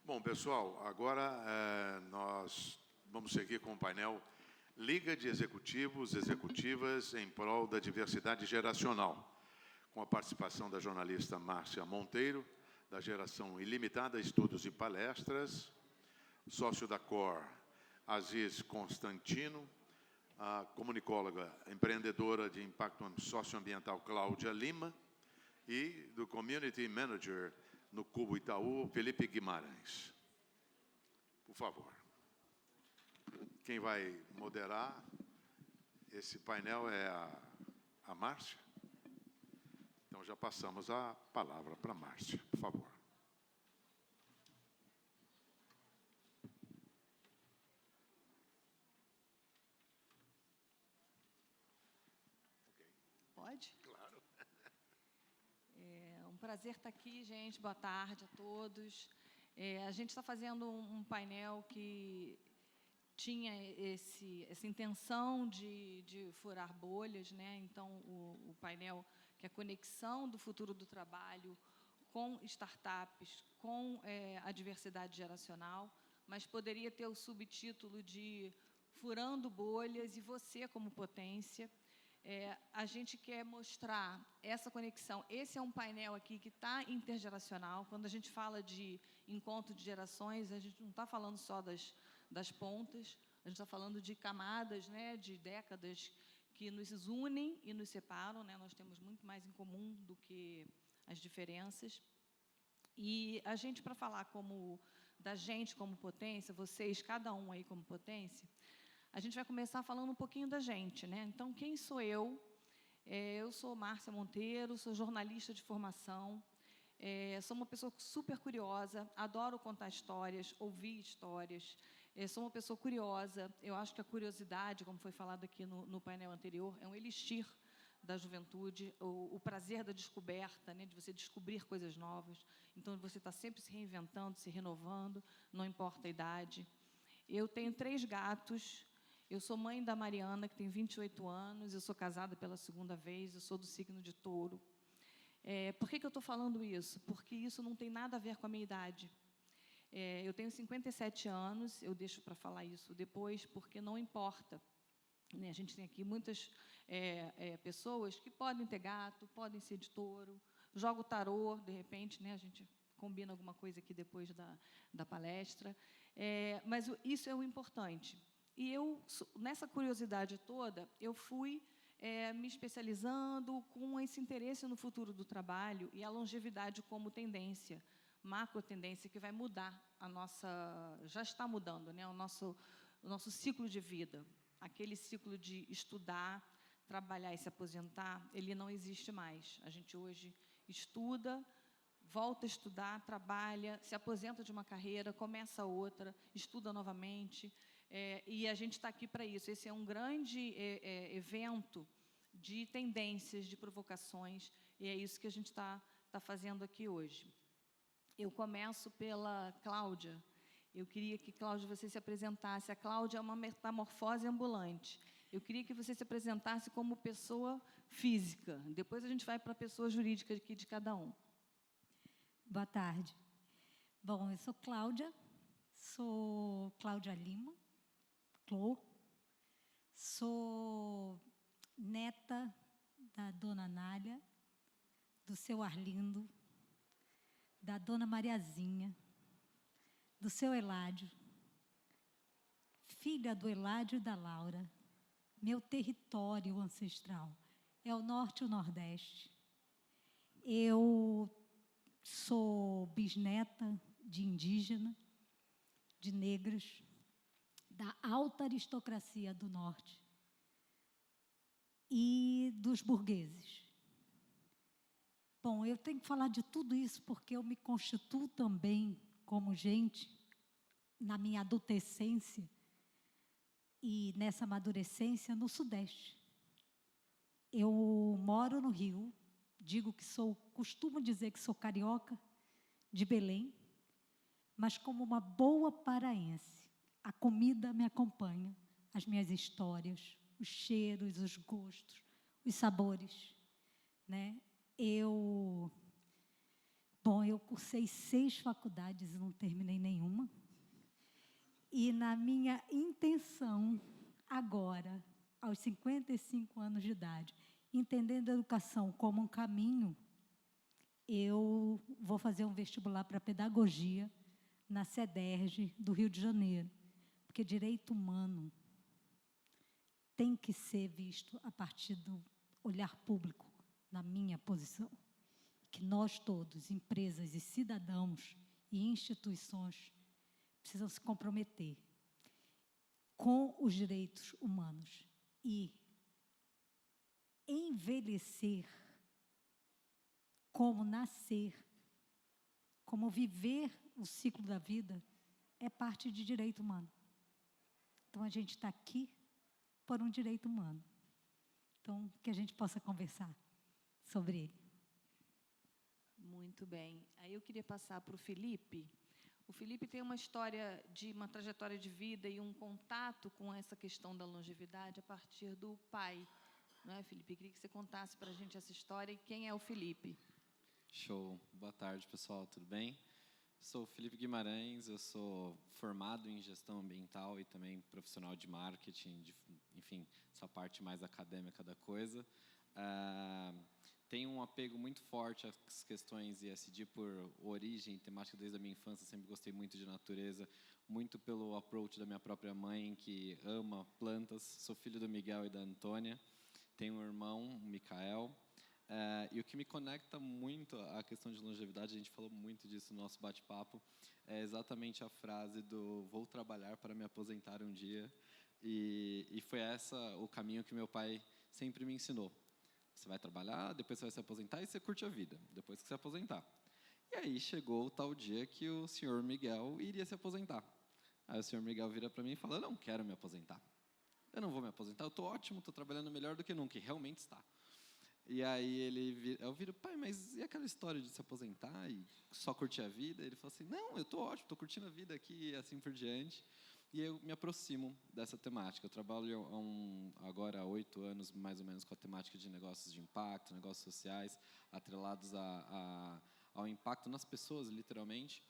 Bom, pessoal, agora nós vamos seguir com o painel Liga de Executivos e Executivas em prol da diversidade geracional, com a participação da jornalista Márcia Monteiro, da Geração Ilimitada Estudos e Palestras, sócio da COR, Aziz Constantino, a comunicóloga empreendedora de impacto socioambiental Cláudia Lima e do Community Manager no Cubo Itaú, Felipe Guimarães. Por favor. Quem vai moderar esse painel é a Márcia. Então, já passamos a palavra para a Márcia, por favor. Pode? Claro. É um prazer estar aqui, gente. Boa tarde a todos. A gente está fazendo um painel que tinha essa intenção de furar bolhas, né? Então, o painel que é a conexão do futuro do trabalho com startups, com a diversidade geracional, mas poderia ter o subtítulo de Furando Bolhas e Você como Potência. A gente quer mostrar essa conexão. Esse é um painel aqui que está intergeracional. Quando a gente fala de encontro de gerações, a gente não está falando só das pontas, a gente está falando de camadas, né, de décadas que nos unem e nos separam, né? Nós temos muito mais em comum do que as diferenças. E a gente, para falar da gente como potência, vocês, cada um aí como potência, a gente vai começar falando um pouquinho da gente, né? Então, quem sou eu? Eu sou Márcia Monteiro, sou jornalista de formação, sou uma pessoa super curiosa, adoro contar histórias, ouvir histórias, sou uma pessoa curiosa. Eu acho que a curiosidade, como foi falado aqui no painel anterior, é um elixir da juventude, o prazer da descoberta, né, de você descobrir coisas novas. Então, você está sempre se reinventando, se renovando, não importa a idade. Eu tenho 3 gatos. Eu sou mãe da Mariana, que tem 28 anos, eu sou casada pela 2ª vez, eu sou do signo de Touro. Por que eu estou falando isso? Porque isso não tem nada a ver com a minha idade. Eu tenho 57 anos, eu deixo para falar isso depois, porque não importa. Né? A gente tem aqui muitas pessoas que podem ter gato, podem ser de touro, joga o tarô, de repente, né? A gente combina alguma coisa aqui depois da palestra. Mas isso é o importante. E eu, nessa curiosidade toda, eu fui me especializando com esse interesse no futuro do trabalho e a longevidade como tendência, macro tendência que vai mudar a nossa... Já está mudando, né, o nosso ciclo de vida. Aquele ciclo de estudar, trabalhar e se aposentar, ele não existe mais. A gente hoje estuda, volta a estudar, trabalha, se aposenta de uma carreira, começa outra, estuda novamente, e a gente está aqui para isso. Esse é um grande evento de tendências, de provocações, e é isso que a gente está fazendo aqui hoje. Eu começo pela Cláudia. Eu queria que, Cláudia, você se apresentasse. A Cláudia é uma metamorfose ambulante. Eu queria que você se apresentasse como pessoa física. Depois a gente vai para a pessoa jurídica aqui de cada um. Boa tarde. Bom, eu sou Cláudia Lima, Clô, sou neta da dona Nália, do seu Arlindo, da dona Mariazinha, do seu Eládio, filha do Eládio e da Laura. Meu território ancestral é o Norte e o Nordeste. Eu sou bisneta de indígena, de negros, da alta aristocracia do Norte e dos burgueses. Bom, eu tenho que falar de tudo isso porque eu me constituo também como gente na minha adolescência e nessa amadurecência no Sudeste. Eu moro no Rio, costumo dizer que sou carioca de Belém, mas como uma boa paraense, a comida me acompanha, as minhas histórias, os cheiros, os gostos, os sabores, né? Eu cursei 6 faculdades e não terminei nenhuma. E na minha intenção, agora, aos 55 anos de idade, entendendo a educação como um caminho, eu vou fazer um vestibular para pedagogia na CEDERJ do Rio de Janeiro, porque direito humano tem que ser visto a partir do olhar público, na minha posição, que nós todos, empresas e cidadãos e instituições, precisam se comprometer com os direitos humanos e envelhecer, como nascer, como viver o ciclo da vida, é parte de direito humano. Então, a gente está aqui por um direito humano. Então, que a gente possa conversar sobre ele. Muito bem. Aí eu queria passar para o Felipe. O Felipe tem uma história de uma trajetória de vida e um contato com essa questão da longevidade a partir do pai. Não é, Felipe? Eu queria que você contasse para a gente essa história e quem é o Felipe. Show. Boa tarde, pessoal. Tudo bem? Sou o Felipe Guimarães, eu sou formado em gestão ambiental e também profissional de marketing, enfim, essa parte mais acadêmica da coisa. Tenho um apego muito forte às questões ESG por origem temática desde a minha infância, sempre gostei muito de natureza, muito pelo approach da minha própria mãe, que ama plantas. Sou filho do Miguel e da Antônia, tenho um irmão, o Micael. E o que me conecta muito à questão de longevidade, a gente falou muito disso no nosso bate-papo, é exatamente a frase do vou trabalhar para me aposentar um dia. E foi o caminho que meu pai sempre me ensinou. Você vai trabalhar, depois você vai se aposentar e você curte a vida, depois que se aposentar. E aí chegou o tal dia que o senhor Miguel iria se aposentar. Aí o senhor Miguel vira para mim e fala, eu não quero me aposentar. Eu não vou me aposentar, eu estou ótimo, estou trabalhando melhor do que nunca, e realmente está. E aí eu viro, pai, mas e aquela história de se aposentar e só curtir a vida? Ele falou assim, não, eu estou ótimo, estou curtindo a vida aqui e assim por diante. E eu me aproximo dessa temática. Eu trabalho agora há 8 anos, mais ou menos, com a temática de negócios de impacto, negócios sociais, atrelados ao impacto nas pessoas, literalmente.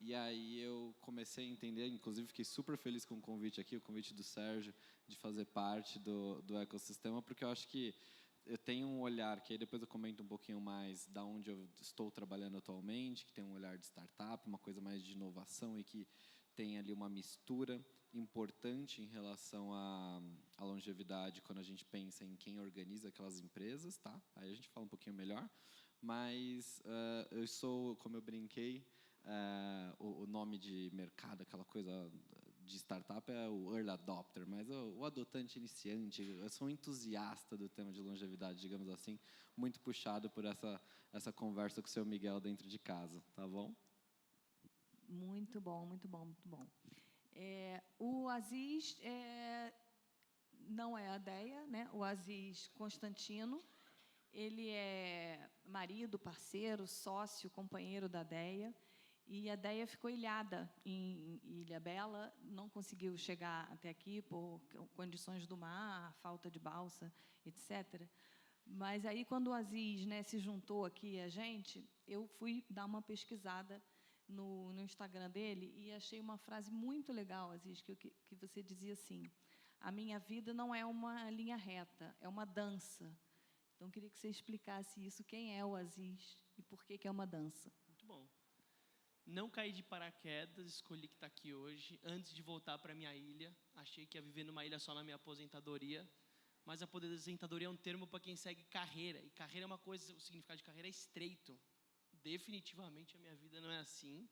E aí eu comecei a entender, inclusive fiquei super feliz com o convite aqui, o convite do Sérgio, de fazer parte do ecossistema, porque eu acho que eu tenho um olhar, que aí depois eu comento um pouquinho mais da onde eu estou trabalhando atualmente, que tem um olhar de startup, uma coisa mais de inovação e que tem ali uma mistura importante em relação à longevidade quando a gente pensa em quem organiza aquelas empresas, tá? Aí a gente fala um pouquinho melhor, mas eu sou, como eu brinquei, o nome de mercado, aquela coisa de startup é o early adopter, mas o adotante iniciante, eu sou um entusiasta do tema de longevidade, digamos assim, muito puxado por essa conversa com o seu Miguel dentro de casa, tá bom? Muito bom, muito bom, muito bom. O Aziz não é a Deia, né? O Aziz Constantino, ele é marido, parceiro, sócio, companheiro da Deia, e a Deia ficou ilhada em Ilhabela, não conseguiu chegar até aqui por condições do mar, falta de balsa, etc. Mas aí, quando o Aziz, né, se juntou aqui a gente, eu fui dar uma pesquisada no Instagram dele e achei uma frase muito legal, Aziz, que você dizia assim, a minha vida não é uma linha reta, é uma dança. Então, eu queria que você explicasse isso, quem é o Aziz e por que é uma dança. Muito bom. Não caí de paraquedas, escolhi que está aqui hoje. Antes de voltar para a minha ilha, achei que ia viver numa ilha só na minha aposentadoria, mas a aposentadoria é um termo para quem segue carreira, e carreira é uma coisa, o significado de carreira é estreito. Definitivamente a minha vida não é assim.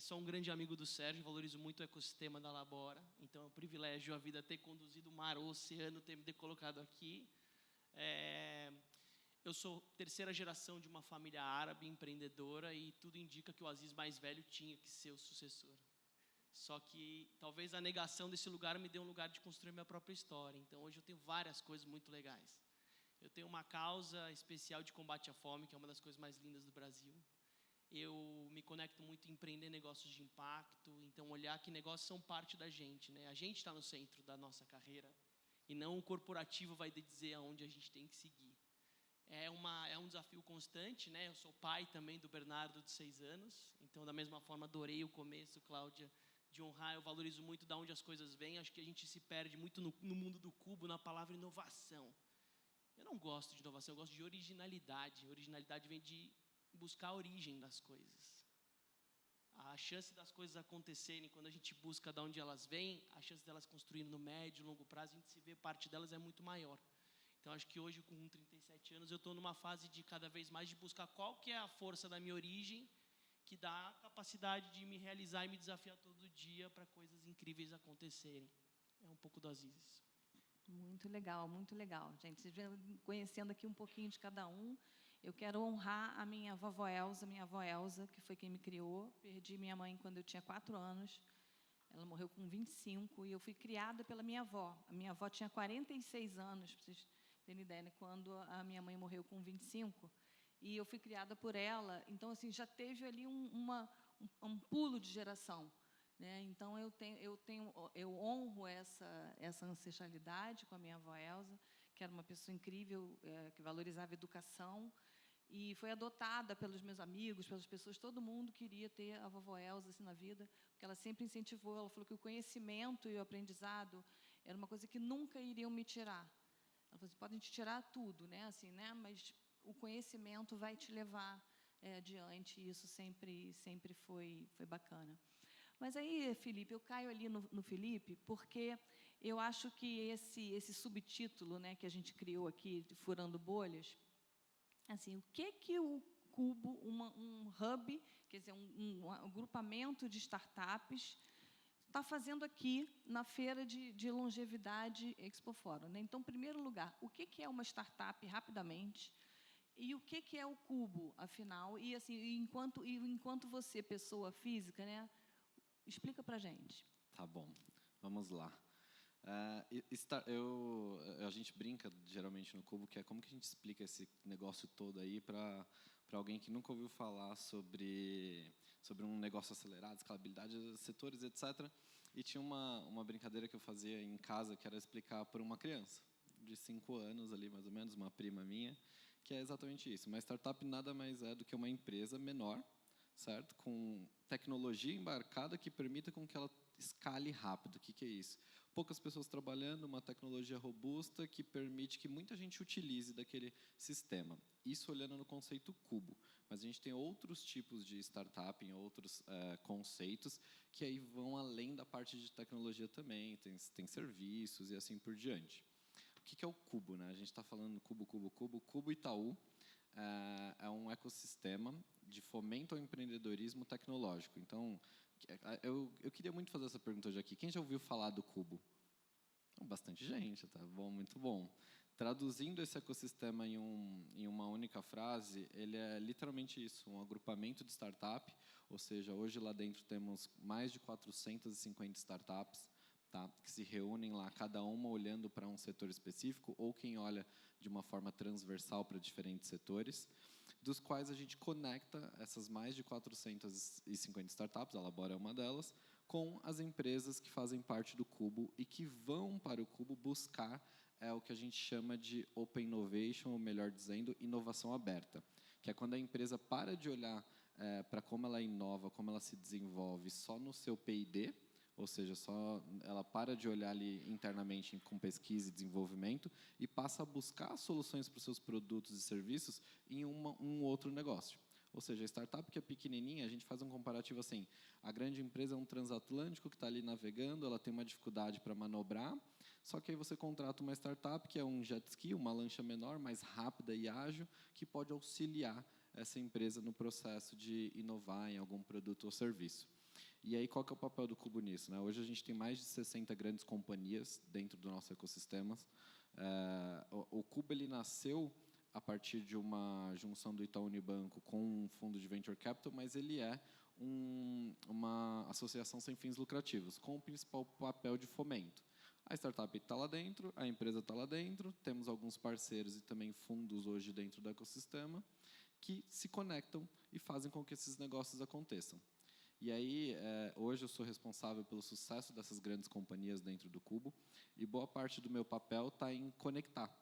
Sou um grande amigo do Sérgio, valorizo muito o ecossistema da Labora, então é um privilégio a vida ter conduzido o mar, o oceano, ter me colocado aqui. Eu sou terceira geração de uma família árabe empreendedora e tudo indica que o Aziz mais velho tinha que ser o sucessor. Só que talvez a negação desse lugar me dê um lugar de construir minha própria história. Então hoje eu tenho várias coisas muito legais. Eu tenho uma causa especial de combate à fome, que é uma das coisas mais lindas do Brasil. Eu me conecto muito em empreender negócios de impacto, então olhar que negócios são parte da gente, né? A gente está no centro da nossa carreira e não o corporativo vai dizer aonde a gente tem que seguir. É um desafio constante, né? Eu sou pai também do Bernardo, de 6 anos, então da mesma forma adorei o começo, Cláudia, de honrar. Eu valorizo muito de onde as coisas vêm. Acho que a gente se perde muito no mundo do cubo, na palavra inovação. Eu não gosto de inovação, eu gosto de originalidade. Originalidade vem de buscar a origem das coisas. A chance das coisas acontecerem, quando a gente busca de onde elas vêm, a chance delas construírem no médio, longo prazo, a gente se vê parte delas é muito maior. Então, acho que hoje, com 37 anos, eu estou numa fase de cada vez mais de buscar qual que é a força da minha origem, que dá a capacidade de me realizar e me desafiar todo dia para coisas incríveis acontecerem. É um pouco do Aziz. Muito legal, gente. Vocês vão conhecendo aqui um pouquinho de cada um. Eu quero honrar a minha avó Elza, que foi quem me criou. Perdi minha mãe quando eu tinha 4 anos. Ela morreu com 25 e eu fui criada pela minha avó. A minha avó tinha 46 anos, para vocês terem ideia, né? Quando a minha mãe morreu com 25. E eu fui criada por ela. Então, assim, já teve ali um pulo de geração. Né? Então, eu honro essa ancestralidade com a minha avó Elza, que era uma pessoa incrível, que valorizava a educação, e foi adotada pelos meus amigos, pelas pessoas, todo mundo queria ter a vovó Elza assim, na vida, porque ela sempre incentivou, ela falou que o conhecimento e o aprendizado era uma coisa que nunca iriam me tirar. Ela falou assim, podem te tirar tudo, né? Assim, né? Mas o conhecimento vai te levar adiante, e isso sempre foi bacana. Mas aí, Felipe, eu caio ali no Felipe, porque eu acho que esse subtítulo, né, que a gente criou aqui, de Furando Bolhas, assim, o que o Cubo, um hub, quer dizer, um agrupamento de startups, está fazendo aqui na Feira de Longevidade Expo Fórum, né? Então, em primeiro lugar, o que é uma startup, rapidamente, e o que é o Cubo, afinal, e assim, enquanto você, pessoa física, né, explica para a gente. Tá bom, vamos lá. A gente brinca geralmente no Cubo, que é como que a gente explica esse negócio todo aí para alguém que nunca ouviu falar sobre um negócio acelerado, escalabilidade de setores, etc. E tinha uma brincadeira que eu fazia em casa, que era explicar para uma criança de 5 anos ali, mais ou menos, uma prima minha, que é exatamente isso. Uma startup nada mais é do que uma empresa menor, certo? Com tecnologia embarcada que permita com que ela escale rápido. O que é isso? Poucas pessoas trabalhando, uma tecnologia robusta que permite que muita gente utilize daquele sistema. Isso olhando no conceito Cubo. Mas a gente tem outros tipos de startup, em outros conceitos, que aí vão além da parte de tecnologia também. Tem serviços e assim por diante. O que é o Cubo, né? A gente está falando Cubo. Cubo Itaú é um ecossistema de fomento ao empreendedorismo tecnológico. Então, eu queria muito fazer essa pergunta hoje aqui. Quem já ouviu falar do Cubo? Bastante gente, tá bom, muito bom. Traduzindo esse ecossistema em uma única frase, ele é literalmente isso, um agrupamento de startup, ou seja, hoje lá dentro temos mais de 450 startups, tá, que se reúnem lá, cada uma olhando para um setor específico, ou quem olha de uma forma transversal para diferentes setores, dos quais a gente conecta essas mais de 450 startups, a Labora é uma delas, com as empresas que fazem parte do Cubo e que vão para o Cubo buscar o que a gente chama de Open Innovation, ou melhor dizendo, inovação aberta, que é quando a empresa para de olhar para como ela inova, como ela se desenvolve só no seu P&D, ou seja, ela para de olhar ali internamente com pesquisa e desenvolvimento e passa a buscar soluções para os seus produtos e serviços em um outro negócio. Ou seja, a startup que é pequenininha, a gente faz um comparativo assim, a grande empresa é um transatlântico que está ali navegando, ela tem uma dificuldade para manobrar, só que aí você contrata uma startup que é um jet ski, uma lancha menor, mais rápida e ágil, que pode auxiliar essa empresa no processo de inovar em algum produto ou serviço. E aí, qual que é o papel do Cubo nisso, né? Hoje a gente tem mais de 60 grandes companhias dentro do nosso ecossistema. O Cubo ele nasceu a partir de uma junção do Itaú Unibanco com um fundo de venture capital, mas ele é uma associação sem fins lucrativos, com o principal papel de fomento. A startup está lá dentro, a empresa está lá dentro, temos alguns parceiros e também fundos hoje dentro do ecossistema que se conectam e fazem com que esses negócios aconteçam. E aí, hoje eu sou responsável pelo sucesso dessas grandes companhias dentro do Cubo, e boa parte do meu papel está em conectar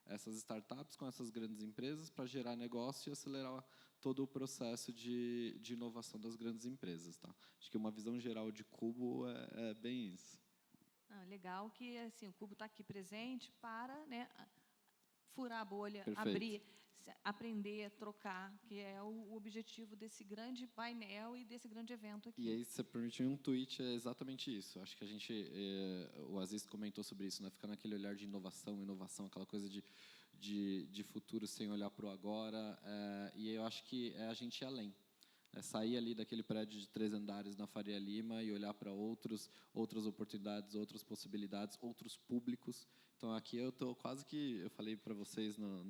essas startups com essas grandes empresas para gerar negócio e acelerar todo o processo de inovação das grandes empresas. Tá? Acho que uma visão geral de Cubo é bem isso. Legal que assim, o Cubo está aqui presente para, né, furar a bolha, Perfeito. abrir, aprender, trocar, que é o objetivo desse grande painel e desse grande evento aqui. E aí, se você permitir um tweet, é exatamente isso. Acho que a gente, o Aziz comentou sobre isso, né? Ficar naquele olhar de inovação, aquela coisa de futuro sem olhar para o agora. E eu acho que é a gente ir além. É sair ali daquele prédio de 3 andares na Faria Lima e olhar para outras oportunidades, outras possibilidades, outros públicos. Então, aqui eu estou quase que, eu falei para vocês na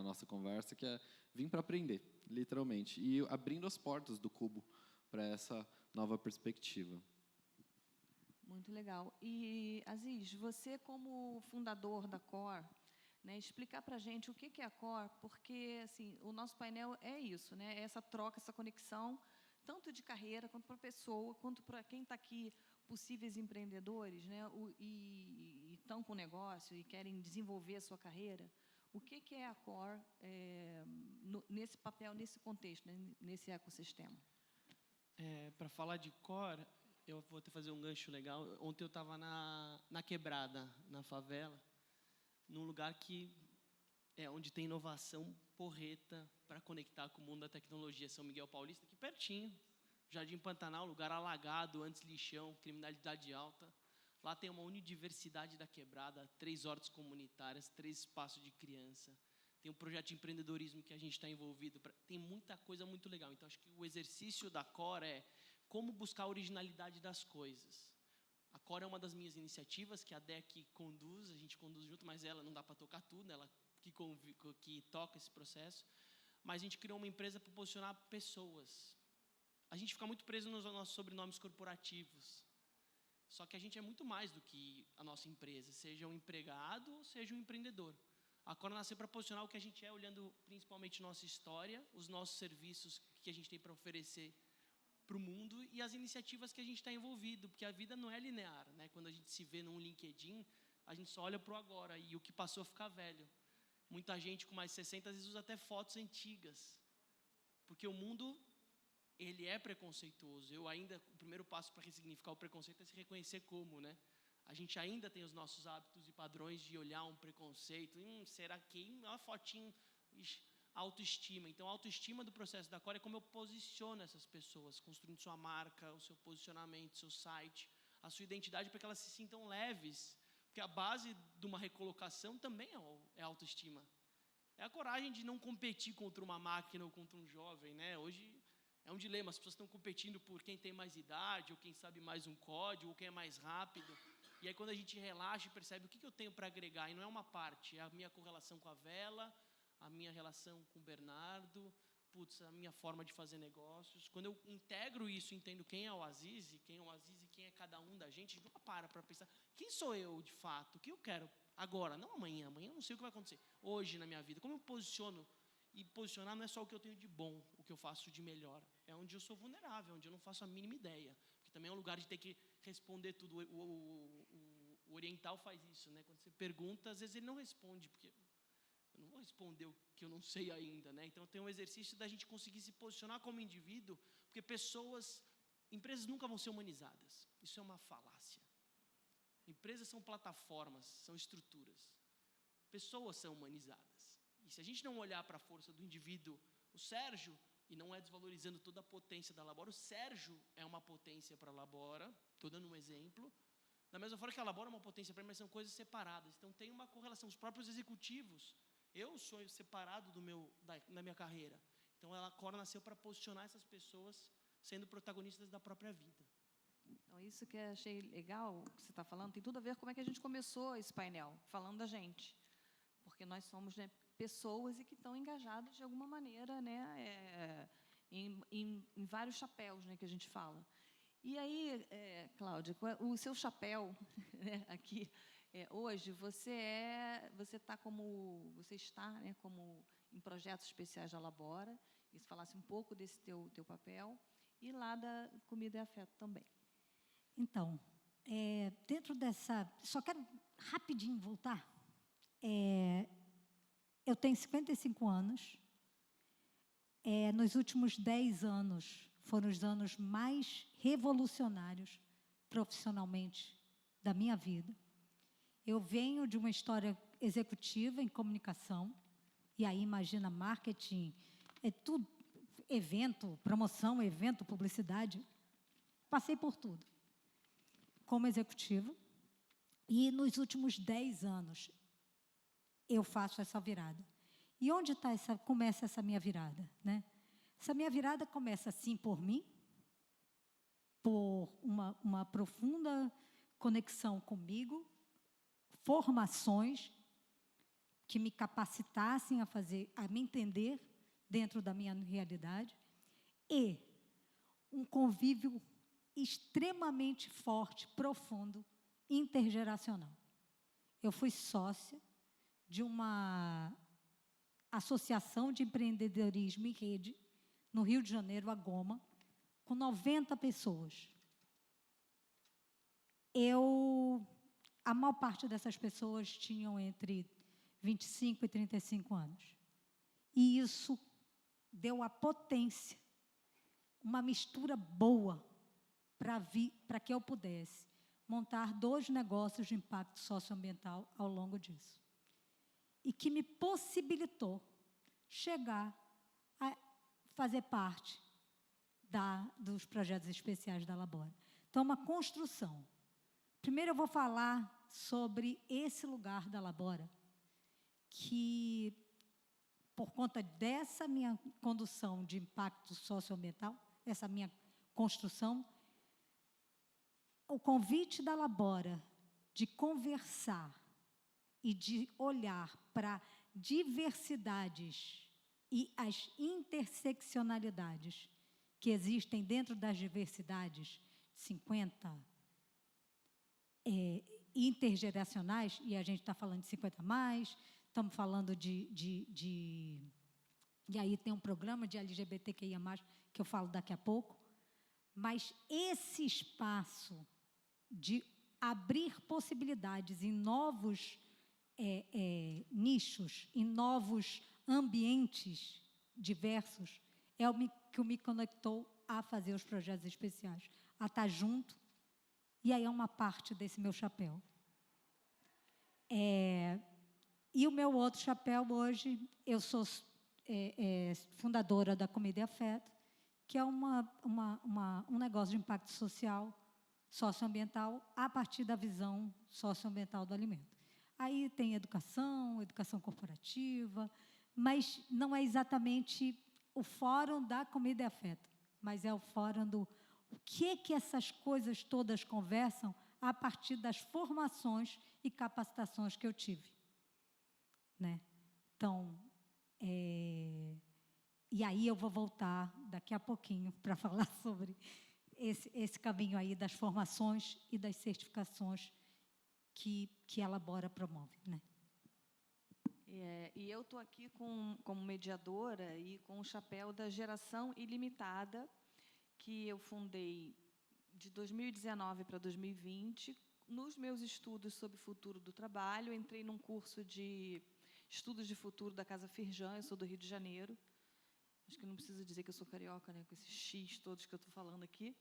nossa conversa, que é vir para aprender, literalmente. E abrindo as portas do Cubo para essa nova perspectiva. Muito legal. E, Aziz, você como fundador da COR, né, explicar para a gente o que é a COR, porque assim, o nosso painel é isso, né, é essa troca, essa conexão, tanto de carreira, quanto para a pessoa, quanto para quem está aqui, possíveis empreendedores, né, e estão com negócio e querem desenvolver a sua carreira. O que é a COR nesse papel, nesse contexto, né, nesse ecossistema? Para falar de COR, eu vou até fazer um gancho legal. Ontem eu estava na Quebrada, na favela, num lugar que onde tem inovação porreta para conectar com o mundo da tecnologia. São Miguel Paulista, aqui pertinho. Jardim Pantanal, lugar alagado, antes lixão, criminalidade alta. Lá tem uma unidiversidade da Quebrada, 3 hortas comunitárias, 3 espaços de criança. Tem um projeto de empreendedorismo que a gente está envolvido. Tem muita coisa muito legal. Então, acho que o exercício da COR é como buscar a originalidade das coisas. A COR é uma das minhas iniciativas, que a DEC conduz, a gente conduz junto, mas ela não dá para tocar tudo, ela que toca esse processo. Mas a gente criou uma empresa para posicionar pessoas. A gente fica muito preso nos nossos sobrenomes corporativos. Só que a gente é muito mais do que a nossa empresa, seja um empregado ou seja um empreendedor. A COR nasceu para posicionar o que a gente é, olhando principalmente nossa história, os nossos serviços que a gente tem para oferecer para o mundo e as iniciativas que a gente está envolvido, porque a vida não é linear, né? Quando a gente se vê num LinkedIn, a gente só olha para o agora e o que passou fica velho. Muita gente com mais de 60 às vezes usa até fotos antigas, porque o mundo ele é preconceituoso. O primeiro passo para ressignificar o preconceito é se reconhecer como, né? A gente ainda tem os nossos hábitos e padrões de olhar um preconceito. Será que uma fotinho? Ixi, autoestima. Então, a autoestima do processo da COR é como eu posiciono essas pessoas, construindo sua marca, o seu posicionamento, seu site, a sua identidade, para que elas se sintam leves. Porque a base de uma recolocação também é a autoestima. É a coragem de não competir contra uma máquina ou contra um jovem, né? Hoje é um dilema, as pessoas estão competindo por quem tem mais idade, ou quem sabe mais um código, ou quem é mais rápido. E aí, quando a gente relaxa e percebe o que eu tenho para agregar, e não é uma parte, é a minha correlação com a vela, a minha relação com o Bernardo, a minha forma de fazer negócios. Quando eu integro isso, entendo quem é o Aziz e quem é cada um da gente, a gente para pensar, quem sou eu de fato? O que eu quero agora? Não amanhã eu não sei o que vai acontecer. Hoje na minha vida, como eu posiciono? E posicionar não é só o que eu tenho de bom, o que eu faço de melhor. É onde eu sou vulnerável, onde eu não faço a mínima ideia. Porque também é um lugar de ter que responder tudo. O oriental faz isso, né? Quando você pergunta, às vezes ele não responde, porque eu não vou responder o que eu não sei ainda, né? Então tem um exercício da gente conseguir se posicionar como indivíduo, porque empresas nunca vão ser humanizadas. Isso é uma falácia. Empresas são plataformas, são estruturas. Pessoas são humanizadas. E se a gente não olhar para a força do indivíduo, o Sérgio, e não é desvalorizando toda a potência da Labora, o Sérgio é uma potência para a Labora, estou dando um exemplo, da mesma forma que a Labora é uma potência para mim, mas são coisas separadas. Então tem uma correlação, os próprios executivos, eu sou separado da minha carreira. Então a COR nasceu para posicionar essas pessoas sendo protagonistas da própria vida. Então, isso que eu achei legal, o que você está falando, tem tudo a ver com como é que a gente começou esse painel, falando da gente. Porque nós somos, né, pessoas e que estão engajadas de alguma maneira, né, em vários chapéus, né, que a gente fala. E aí, Cláudia, o seu chapéu, né, aqui, hoje, você está, né, como em projetos especiais da Labora, e se falasse um pouco desse teu papel, e lá da Comida e Afeto também. Então, dentro dessa... Só quero rapidinho voltar. eu tenho 55 anos. Nos últimos 10 anos, foram os anos mais revolucionários profissionalmente da minha vida. Eu venho de uma história executiva em comunicação, e aí imagina marketing, tudo, evento, promoção, evento, publicidade. Passei por tudo como executiva. E nos últimos 10 anos, eu faço essa virada. E onde começa essa minha virada, né? Essa minha virada começa, sim, por mim, por uma profunda conexão comigo, formações que me capacitassem a me entender dentro da minha realidade, e um convívio extremamente forte, profundo, intergeracional. Eu fui sócia de uma associação de empreendedorismo em rede, no Rio de Janeiro, a Goma, com 90 pessoas. A maior parte dessas pessoas tinham entre 25 e 35 anos. E isso deu a potência, uma mistura boa, para que eu pudesse montar 2 negócios de impacto socioambiental ao longo disso. E que me possibilitou chegar a fazer parte dos projetos especiais da Labora. Então, uma construção. Primeiro, eu vou falar sobre esse lugar da Labora, que, por conta dessa minha condução de impacto socioambiental, essa minha construção, o convite da Labora de conversar e de olhar para diversidades e as interseccionalidades que existem dentro das diversidades 50 intergeracionais, e a gente está falando de 50 mais, estamos falando e aí tem um programa de LGBTQIA+, que eu falo daqui a pouco, mas esse espaço de abrir possibilidades em novos nichos, em novos ambientes diversos, é o que me conectou a fazer os projetos especiais, a estar junto, e aí é uma parte desse meu chapéu. E o meu outro chapéu hoje, eu sou fundadora da Comida e Afeto, que é um negócio de impacto social, socioambiental, a partir da visão socioambiental do alimento. Aí tem educação corporativa, mas não é exatamente o fórum da Comida e Afeto, mas é o fórum do o que essas coisas todas conversam a partir das formações e capacitações que eu tive, né? Então, e aí eu vou voltar daqui a pouquinho para falar sobre esse caminho aí das formações e das certificações que a Labora promove, né? E eu estou aqui como mediadora e com o chapéu da Geração Ilimitada, que eu fundei de 2019 para 2020. Nos meus estudos sobre futuro do trabalho, entrei num curso de estudos de futuro da Casa Firjan, eu sou do Rio de Janeiro. Acho que não precisa dizer que eu sou carioca, né, com esses X todos que eu estou falando aqui.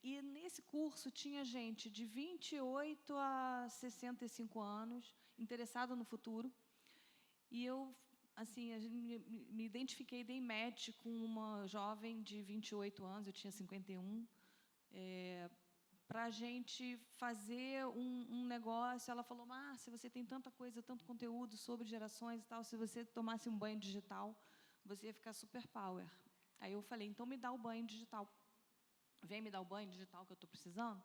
E nesse curso tinha gente de 28 a 65 anos, interessada no futuro. E eu, assim, me identifiquei, dei match com uma jovem de 28 anos, eu tinha 51, para a gente fazer um negócio. Ela falou: Márcia, você tem tanta coisa, tanto conteúdo sobre gerações e tal, se você tomasse um banho digital, você ia ficar super power. Aí eu falei: então me dá o banho digital. Vem me dar o banho digital que eu estou precisando.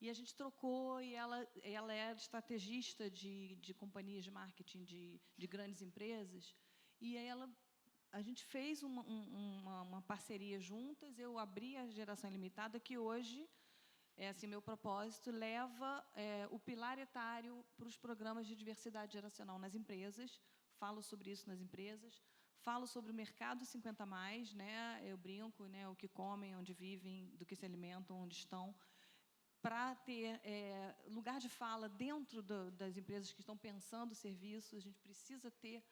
E a gente trocou, e ela era estrategista de companhias de marketing de grandes empresas. E aí a gente fez uma parceria juntas. Eu abri a Geração Ilimitada, que hoje, assim, meu propósito, leva o pilar etário para os programas de diversidade geracional nas empresas. Falo sobre isso nas empresas. Falo sobre o mercado 50+, né? Eu brinco, né? O que comem, onde vivem, do que se alimentam, onde estão. para ter lugar de fala dentro das empresas que estão pensando serviços. A gente precisa ter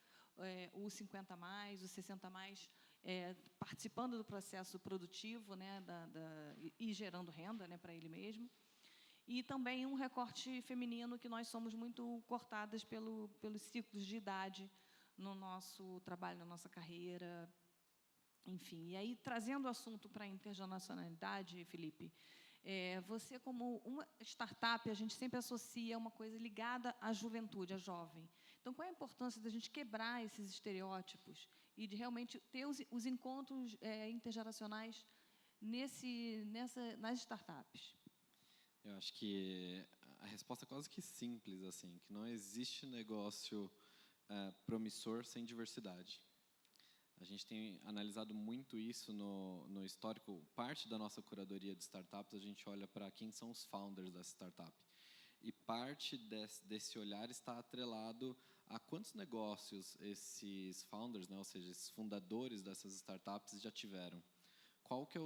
o 50+, o 60+, participando do processo produtivo, né, e gerando renda, né, para ele mesmo. E também um recorte feminino, que nós somos muito cortadas pelos ciclos de idade no nosso trabalho, na nossa carreira, enfim. E aí, trazendo o assunto para a intergeracionalidade, Felipe, você, como uma startup, a gente sempre associa uma coisa ligada à juventude, à jovem. Então, qual é a importância da gente quebrar esses estereótipos e de realmente ter os encontros intergeracionais nas startups? Eu acho que a resposta é quase que simples, assim, que não existe negócio promissor sem diversidade. A gente tem analisado muito isso no histórico. Parte da nossa curadoria de startups, a gente olha para quem são os founders dessa startup. E parte desse olhar está atrelado a quantos negócios esses founders, né, ou seja, esses fundadores dessas startups já tiveram. Qual que é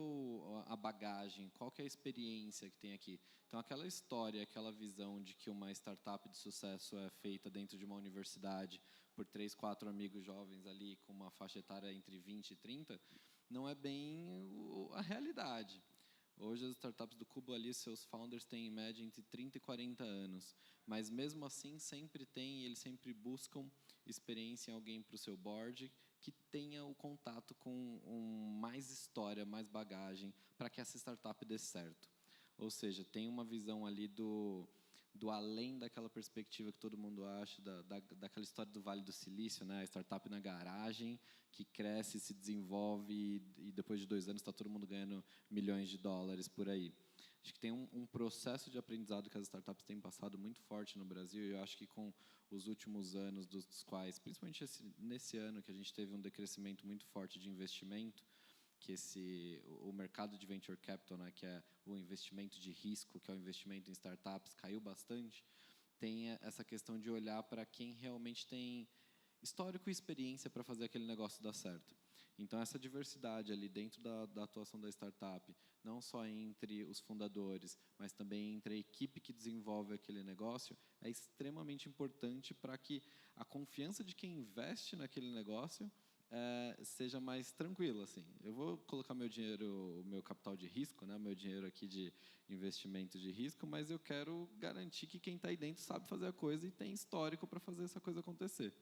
a bagagem, qual que é a experiência que tem aqui. Então, aquela história, aquela visão de que uma startup de sucesso é feita dentro de uma universidade por 3, 4 amigos jovens ali com uma faixa etária entre 20 e 30, não é bem a realidade. Hoje, as startups do Cubo ali, seus founders têm em média entre 30 e 40 anos. Mas, mesmo assim, eles sempre buscam experiência em alguém para o seu board que tenha o contato com mais história, mais bagagem, para que essa startup dê certo. Ou seja, tem uma visão ali do além daquela perspectiva que todo mundo acha, daquela história do Vale do Silício, né? A startup na garagem, que cresce, se desenvolve e depois de 2 anos está todo mundo ganhando milhões de dólares por aí. Acho que tem um processo de aprendizado que as startups têm passado muito forte no Brasil, e eu acho que com os últimos anos, dos quais, principalmente nesse ano, que a gente teve um decrescimento muito forte de investimento, que o mercado de venture capital, né, que é o investimento de risco, que é o investimento em startups, caiu bastante, tem essa questão de olhar para quem realmente tem histórico e experiência para fazer aquele negócio dar certo. Então, essa diversidade ali dentro da atuação da startup, não só entre os fundadores, mas também entre a equipe que desenvolve aquele negócio, é extremamente importante para que a confiança de quem investe naquele negócio seja mais tranquila, assim. Eu vou colocar meu dinheiro, o meu capital de risco, né, meu dinheiro aqui de investimento de risco, mas eu quero garantir que quem está aí dentro sabe fazer a coisa e tem histórico para fazer essa coisa acontecer.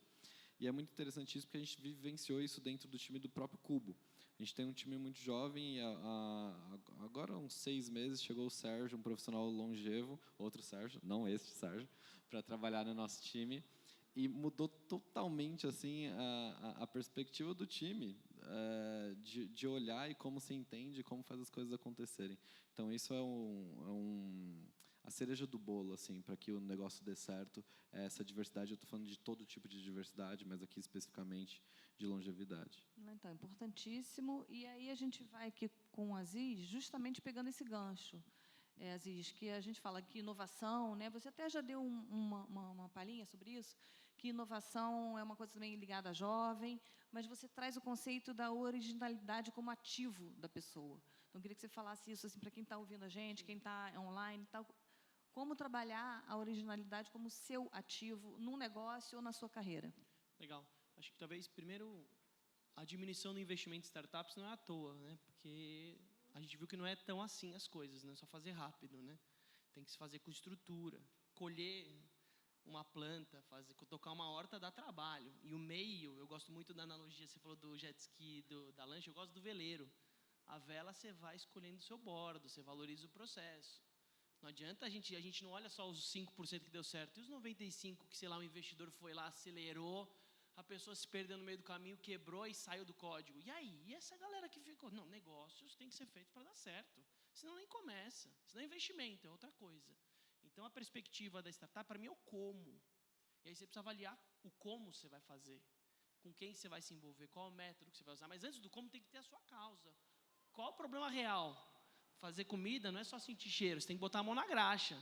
E é muito interessante isso, porque a gente vivenciou isso dentro do time do próprio Cubo. A gente tem um time muito jovem, e agora há uns 6 meses chegou o Sérgio, um profissional longevo, outro Sérgio, não este Sérgio, para trabalhar no nosso time. E mudou totalmente assim, a perspectiva do time, de olhar e como se entende, como faz as coisas acontecerem. Então, isso é a cereja do bolo, assim, para que o negócio dê certo. Essa diversidade, eu estou falando de todo tipo de diversidade, mas aqui especificamente de longevidade. Então, importantíssimo. E aí a gente vai aqui com o Aziz, justamente pegando esse gancho. Aziz, que a gente fala que inovação, né? Você até já deu uma palhinha sobre isso, que inovação é uma coisa também ligada a jovem, mas você traz o conceito da originalidade como ativo da pessoa. Então, eu queria que você falasse isso assim, para quem está ouvindo a gente, quem está online, como trabalhar a originalidade como seu ativo num negócio ou na sua carreira. Legal. Acho que talvez, primeiro, a diminuição do investimento em startups não é à toa, né? Porque a gente viu que não é tão assim as coisas, né? Só fazer rápido, né? Tem que se fazer com estrutura. Colher uma planta, tocar uma horta dá trabalho. E o meio, eu gosto muito da analogia, você falou do jet ski, da lancha, eu gosto do veleiro. A vela você vai escolhendo o seu bordo, você valoriza o processo. Não adianta a gente não olha só os 5% que deu certo, e os 95% que, sei lá, o investidor foi lá, acelerou, a pessoa se perdeu no meio do caminho, quebrou e saiu do código. E aí? E essa galera que ficou? Não, negócios têm que ser feitos para dar certo. Senão nem começa. Senão é investimento, é outra coisa. Então, a perspectiva da startup, para mim, é o como. E aí você precisa avaliar o como você vai fazer, com quem você vai se envolver, qual é o método que você vai usar. Mas antes do como, tem que ter a sua causa. Qual o problema real? Fazer comida não é só sentir cheiro, você tem que botar a mão na graxa.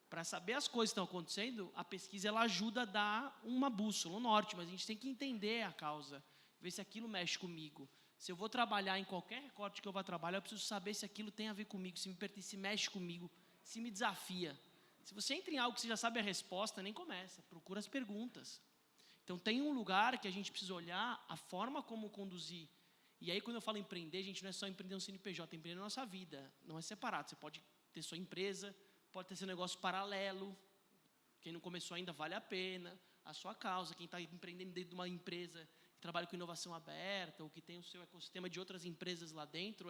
Para saber as coisas que estão acontecendo, a pesquisa ela ajuda a dar uma bússola, um norte, mas a gente tem que entender a causa, ver se aquilo mexe comigo. Se eu vou trabalhar em qualquer recorte que eu vá trabalhar, eu preciso saber se aquilo tem a ver comigo, se me pertence, se mexe comigo, se me desafia. Se você entra em algo que você já sabe a resposta, nem começa, procura as perguntas. Então, tem um lugar que a gente precisa olhar a forma como conduzir. E aí, quando eu falo empreender, gente, não é só empreender um CNPJ, é empreender na nossa vida. Não é separado. Você pode ter sua empresa, pode ter seu negócio paralelo. Quem não começou ainda, vale a pena. A sua causa, quem está empreendendo dentro de uma empresa que trabalha com inovação aberta, ou que tem o seu ecossistema de outras empresas lá dentro,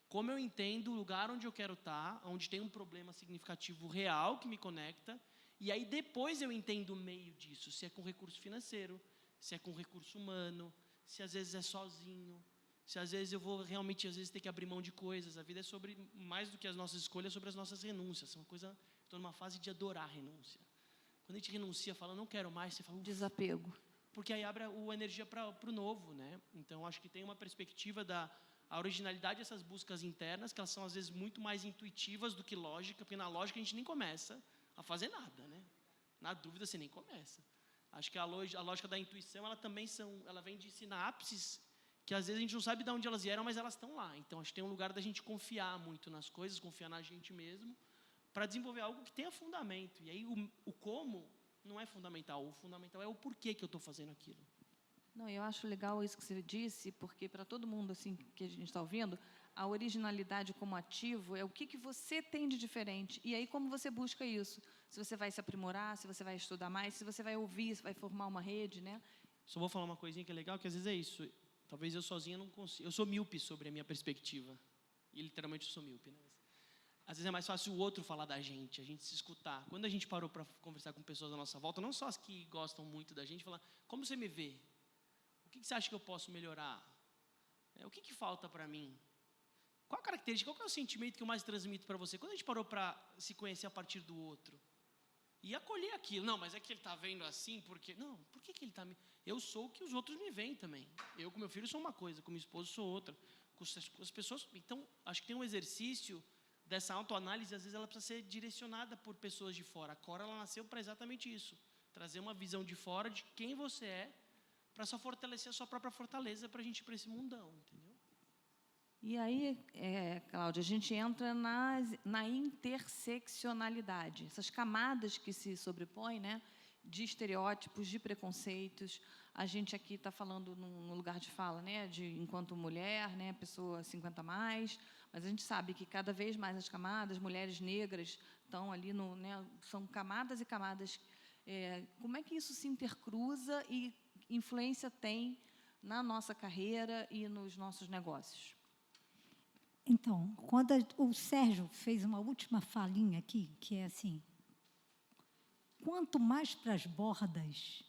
como eu entendo o lugar onde eu quero estar, onde tem um problema significativo real que me conecta, e aí depois eu entendo o meio disso, se é com recurso financeiro, se é com recurso humano, se às vezes é sozinho, se às vezes eu vou realmente ter que abrir mão de coisas. A vida é sobre, mais do que as nossas escolhas, sobre as nossas renúncias. Estou numa fase de adorar a renúncia. Quando a gente renuncia, fala, não quero mais, você fala... Desapego. Porque aí abre a energia para o novo, né? Então, acho que tem uma perspectiva da originalidade dessas buscas internas, que elas são, às vezes, muito mais intuitivas do que lógica, porque na lógica a gente nem começa a fazer nada, né? Na dúvida, você nem começa. Acho que a lógica da intuição, ela vem de sinapses, que às vezes a gente não sabe de onde elas vieram, mas elas estão lá. Então, acho que tem um lugar da gente confiar muito nas coisas, confiar na gente mesmo, para desenvolver algo que tenha fundamento. E aí, o como não é fundamental. O fundamental é o porquê que eu estou fazendo aquilo. Não, eu acho legal isso que você disse, porque para todo mundo assim que a gente está ouvindo, a originalidade como ativo é o que você tem de diferente. E aí, como você busca isso? Se você vai se aprimorar, se você vai estudar mais, se você vai ouvir, se vai formar uma rede, né? Só vou falar uma coisinha que é legal, que às vezes é isso. Talvez eu sozinha não consiga. Eu sou míope sobre a minha perspectiva. E literalmente eu sou míope, né? Às vezes é mais fácil o outro falar da gente, a gente se escutar. Quando a gente parou para conversar com pessoas à nossa volta, não só as que gostam muito da gente, falar, como você me vê? O que você acha que eu posso melhorar? O que falta para mim? Qual a característica, qual é o sentimento que eu mais transmito para você? Quando a gente parou para se conhecer a partir do outro? E acolher aquilo. Não, mas é que ele está vendo assim, porque... Não, por que ele está... Eu sou o que os outros me veem também. Eu com meu filho sou uma coisa, com minha esposa sou outra. Com as pessoas... Então, acho que tem um exercício dessa autoanálise, às vezes ela precisa ser direcionada por pessoas de fora. A Cora, ela nasceu para exatamente isso. Trazer uma visão de fora de quem você é, para só fortalecer a sua própria fortaleza para a gente ir para esse mundão, entendeu? E aí, Cláudia, a gente entra na interseccionalidade. Essas camadas que se sobrepõem, né, de estereótipos, de preconceitos. A gente aqui está falando no lugar de fala, né, de enquanto mulher, né, pessoa 50 a mais, mas a gente sabe que cada vez mais as camadas, mulheres negras estão ali, né, são camadas e camadas. Como é que isso se intercruza e influência tem na nossa carreira e nos nossos negócios? Então, quando o Sérgio fez uma última falinha aqui, que é assim, quanto mais para as bordas,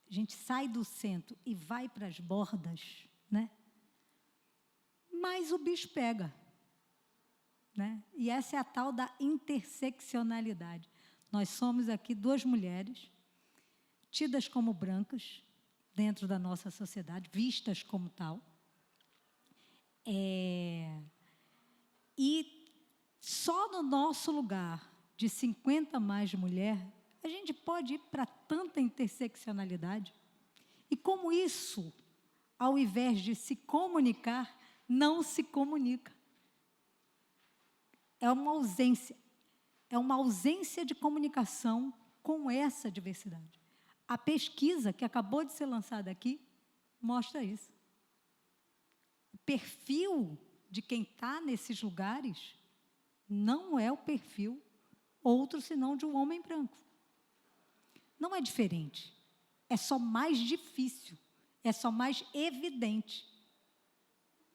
a gente sai do centro e vai para as bordas, né, mais o bicho pega. Né? E essa é a tal da interseccionalidade. Nós somos aqui duas mulheres, tidas como brancas, dentro da nossa sociedade, vistas como tal. E só no nosso lugar de 50 mais mulher, a gente pode ir para tanta interseccionalidade. E como isso, ao invés de se comunicar, não se comunica. É uma ausência de comunicação com essa diversidade. A pesquisa que acabou de ser lançada aqui mostra isso. O perfil de quem está nesses lugares não é o perfil outro senão de um homem branco. Não é diferente, é só mais difícil, é só mais evidente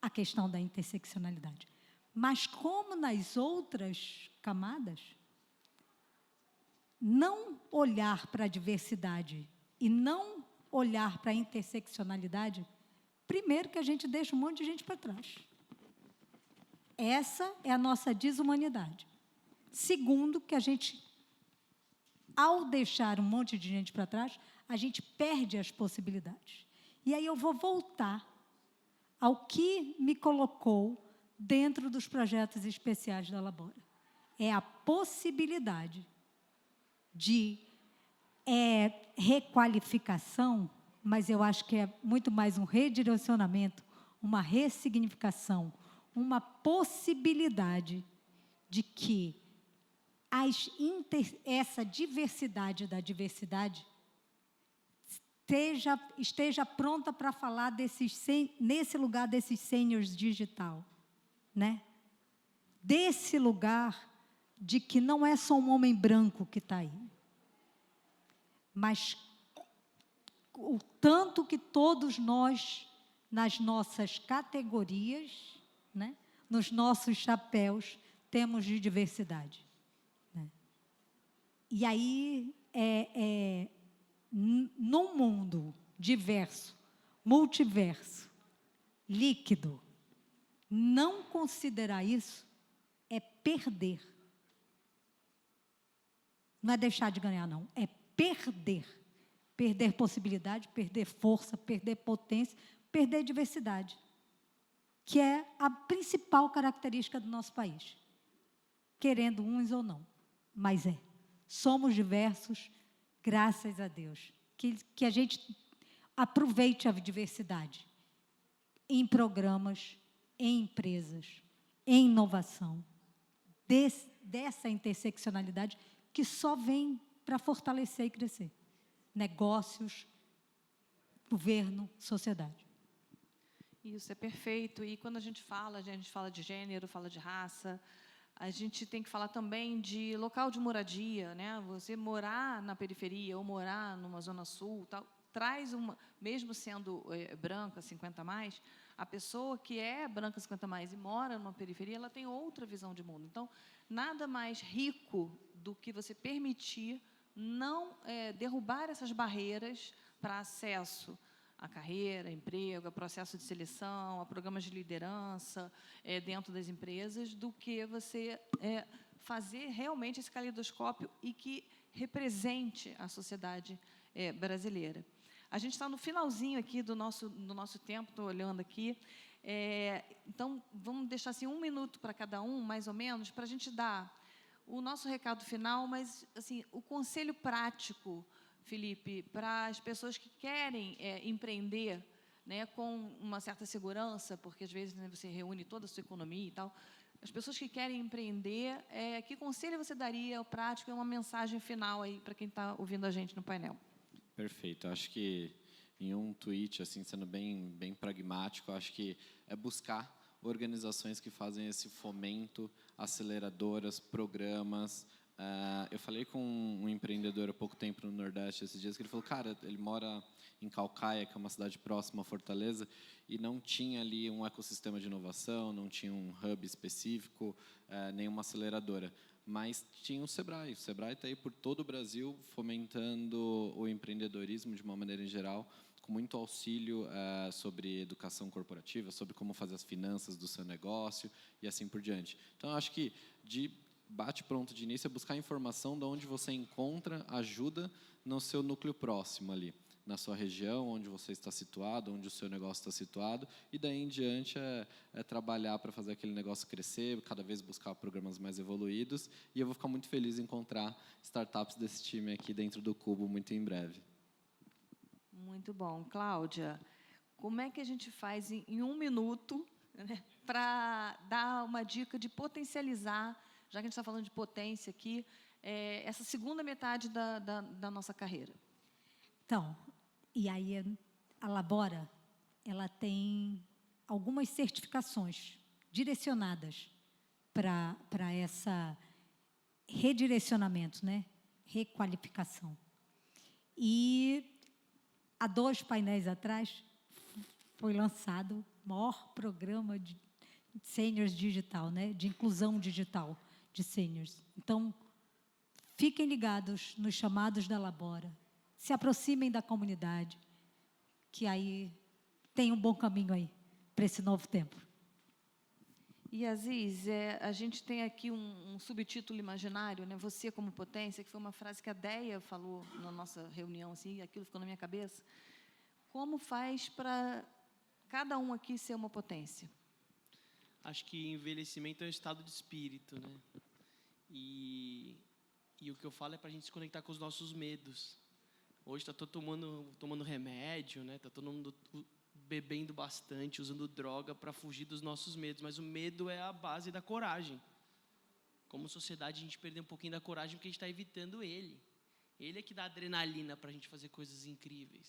a questão da interseccionalidade. Mas como nas outras camadas, não olhar para a diversidade e não olhar para a interseccionalidade, primeiro que a gente deixa um monte de gente para trás. Essa é a nossa desumanidade. Segundo, que a gente, ao deixar um monte de gente para trás, a gente perde as possibilidades. E aí eu vou voltar ao que me colocou dentro dos projetos especiais da Labora. É a possibilidade de requalificação, mas eu acho que é muito mais um redirecionamento, uma ressignificação, uma possibilidade de que essa diversidade da diversidade esteja pronta para falar nesse lugar desses seniors digital, né? Desse lugar de que não é só um homem branco que está aí, mas o tanto que todos nós, nas nossas categorias, né, nos nossos chapéus, temos de diversidade. Né? E aí, num mundo diverso, multiverso, líquido, não considerar isso é perder. Não é deixar de ganhar, não. É perder. Perder possibilidade, perder força, perder potência, perder diversidade, que é a principal característica do nosso país. Querendo uns ou não, mas é. Somos diversos, graças a Deus. Que a gente aproveite a diversidade em programas, em empresas, em inovação, dessa interseccionalidade que só vem para fortalecer e crescer. Negócios, governo, sociedade. Isso é perfeito. E quando a gente fala de gênero, fala de raça, a gente tem que falar também de local de moradia, né? Você morar na periferia ou morar numa zona sul, tal, traz uma, mesmo sendo branca, 50 a mais, a pessoa que é branca 50 a mais e mora numa periferia, ela tem outra visão de mundo. Então, nada mais rico do que você permitir não derrubar essas barreiras para acesso à carreira, emprego, a processo de seleção, a programas de liderança dentro das empresas, do que você fazer realmente esse caleidoscópio e que represente a sociedade brasileira. A gente está no finalzinho aqui do nosso tempo, estou olhando aqui. Então, vamos deixar assim 1 minuto para cada um, mais ou menos, para a gente dar o nosso recado final, mas assim, o conselho prático, Felipe, para as pessoas que querem empreender, né, com uma certa segurança, porque às vezes, né, você reúne toda a sua economia e tal. As pessoas que querem empreender, que conselho você daria, o prático, uma mensagem final aí para quem está ouvindo a gente no painel? Perfeito. Acho que em um tweet, assim, sendo bem pragmático, acho que é buscar organizações que fazem esse fomento, aceleradoras, programas. Eu falei com um empreendedor há pouco tempo no Nordeste esses dias, que ele falou, cara, ele mora em Calcaia, que é uma cidade próxima a Fortaleza, e não tinha ali um ecossistema de inovação, não tinha um hub específico, nenhuma aceleradora. Mas tinha o Sebrae. O Sebrae está aí por todo o Brasil, fomentando o empreendedorismo de uma maneira em geral, com muito auxílio sobre educação corporativa, sobre como fazer as finanças do seu negócio e assim por diante. Então, eu acho que de bate-pronto de início é buscar informação de onde você encontra ajuda no seu núcleo próximo ali, na sua região, onde você está situado, onde o seu negócio está situado, e daí em diante é trabalhar para fazer aquele negócio crescer, cada vez buscar programas mais evoluídos, e eu vou ficar muito feliz em encontrar startups desse time aqui dentro do Cubo muito em breve. Muito bom. Cláudia, como é que a gente faz em 1 minuto, né, para dar uma dica de potencializar, já que a gente está falando de potência aqui, essa segunda metade da nossa carreira? Então, e aí a Labora, ela tem algumas certificações direcionadas para essa redirecionamento, né? Requalificação. E há 2 painéis atrás foi lançado o maior programa de seniors digital, né? De inclusão digital de seniors. Então, fiquem ligados nos chamados da Labora, se aproximem da comunidade, que aí tem um bom caminho aí para esse novo tempo. E, Aziz, a gente tem aqui um subtítulo imaginário, né? Você como potência, que foi uma frase que a Deia falou na nossa reunião, assim, e aquilo ficou na minha cabeça. Como faz para cada um aqui ser uma potência? Acho que envelhecimento é um estado de espírito, né? E o que eu falo é para a gente se conectar com os nossos medos. Hoje está todo tomando remédio, né? Está todo mundo bebendo bastante, usando droga para fugir dos nossos medos. Mas o medo é a base da coragem. como sociedade, a gente perdeu um pouquinho da coragem porque a gente está evitando ele. Ele é que dá adrenalina para a gente fazer coisas incríveis.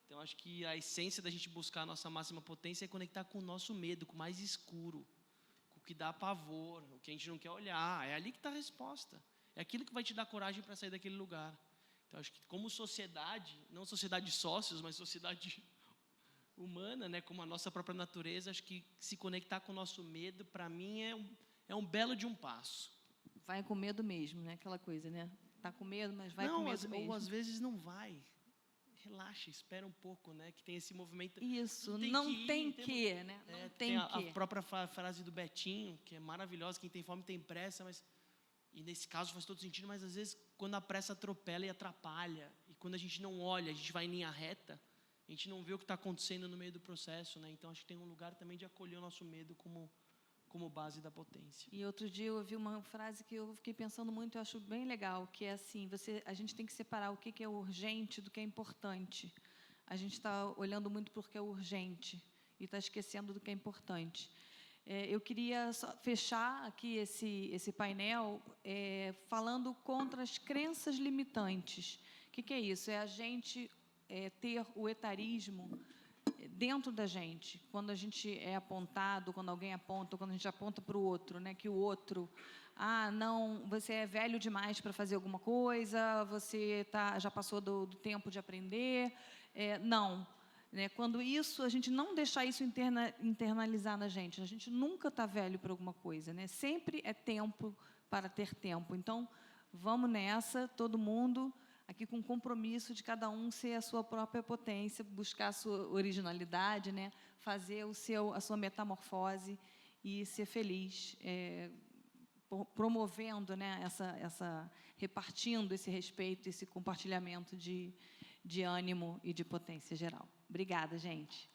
Então, acho que a essência da gente buscar a nossa máxima potência é conectar com o nosso medo, com o mais escuro, com o que dá pavor, o que a gente não quer olhar. É ali que está a resposta. É aquilo que vai te dar coragem para sair daquele lugar. Então, acho que como sociedade, não sociedade de sócios, mas sociedade humana, né, como a nossa própria natureza, acho que se conectar com o nosso medo, para mim, é um belo de um passo. Vai com medo mesmo, né? Aquela coisa, né? Tá com medo, mas vai com medo mesmo. Ou às vezes não vai. Relaxa, espera um pouco, né? Que tem esse movimento. Isso, não tem que, né? Não tem que. A própria frase do Betinho, que é maravilhosa, quem tem fome tem pressa, mas... E nesse caso faz todo sentido, mas às vezes quando a pressa atropela e atrapalha, e quando a gente não olha, a gente vai em linha reta, a gente não vê o que está acontecendo no meio do processo, né? Então acho que tem um lugar também de acolher o nosso medo como base da potência. E outro dia eu ouvi uma frase que eu fiquei pensando muito, eu acho bem legal, que é assim, a gente tem que separar o que é urgente do que é importante. A gente está olhando muito para o que é urgente e está esquecendo do que é importante. Eu queria só fechar aqui esse painel falando contra as crenças limitantes. O que é isso? É a gente ter o etarismo dentro da gente. Tá a gente é apontado, quando alguém aponta, quando a gente aponta para o outro, né, que o outro, não, você é velho demais para fazer alguma coisa, você já passou do tempo de aprender. Não. Né, quando a gente não deixar isso internalizar na gente, a gente nunca está velho para alguma coisa, né? Sempre é tempo para ter tempo. Então, vamos nessa, todo mundo, aqui com o compromisso de cada um ser a sua própria potência, buscar a sua originalidade, né? Fazer a sua metamorfose e ser feliz, promovendo, né? Repartindo esse respeito, esse compartilhamento de ânimo e de potência geral. Obrigada, gente.